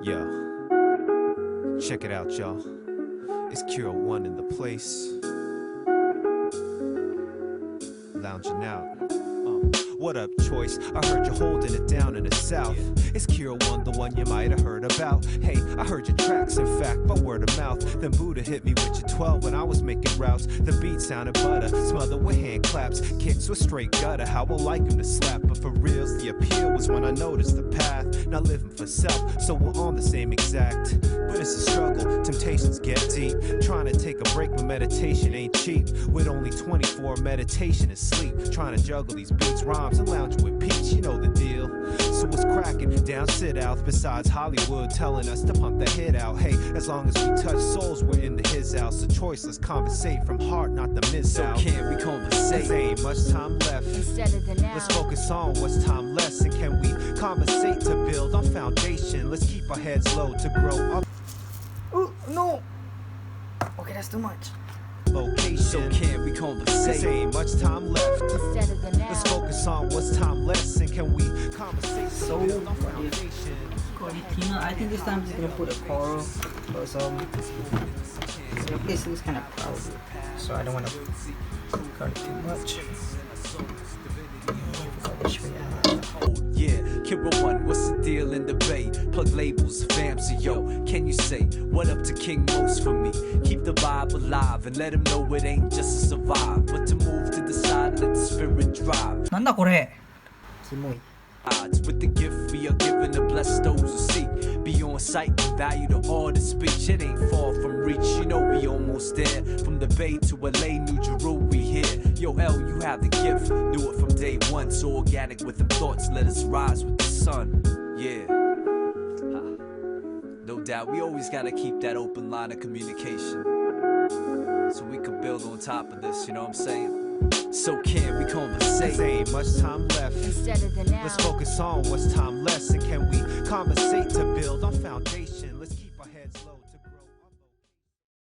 Yo, check it out, y'all. It's Kero One in the place. Lounging out. What up, Choice? I heard you holding it down in the South. It's Kero One, the one you might have heard about. Hey, I heard your tracks, in fact, by word of mouth. Then Buddha hit me with your 12 when I was making routes. The beat sounded butter, smothered with hand claps. Kicks were straight gutter, how I like them to slap. But for reals, the appeal was when I noticed the path. Not living for self, so we're on the same exact. But it's a struggle, temptations get deep. Trying to take a break, but meditation ain't cheap. With only 24, meditation is sleep. Trying to juggle these beats, rhymes, and lounge with Peach, you know the deal. So what's cracking down sit out besides Hollywood telling us to pump the hit out. Hey, as long as we touch souls, we're in the his house. A choice, let's conversate from heart, not the miss out. So can we conversate? There ain't much time left. Instead of the now, Let's focus on what's time less, and can we conversate to build on foundation? Let's keep our heads low to grow up. Oh, no! Okay, that's too much. Location. So can we conversate? There ain't much time left. instead of the now. Let's focus on what's time less, and can we conversate to So, build on foundation? I think this time I'm just gonna put a coral because the place looks kind of crowded, so I don't want to cut it too much. Yeah, Kero One, what's the deal in the bay? Plug labels, fam, so yo, can you say what up to King Most for me? Keep the vibe alive and let him know it ain't just to survive, but to move to the side and let the spirit drive. なんだこれ？キモい。 Odds with the gift we are given to bless those who seek. Be on sight, value to all the speech. It ain't far from reach, you know we almost there. From the Bay to LA, New Jerusalem, we here. Yo, L, you have the gift. Knew it from day one, so organic with them thoughts. Let us rise with the sun. Yeah. No doubt, we always gotta keep that open line of communication, so we can build on top of this, you know what I'm saying? So can we conversate? There ain't much time left. Instead of the now. Let's focus on what's time less, and can we conversate to build on foundation?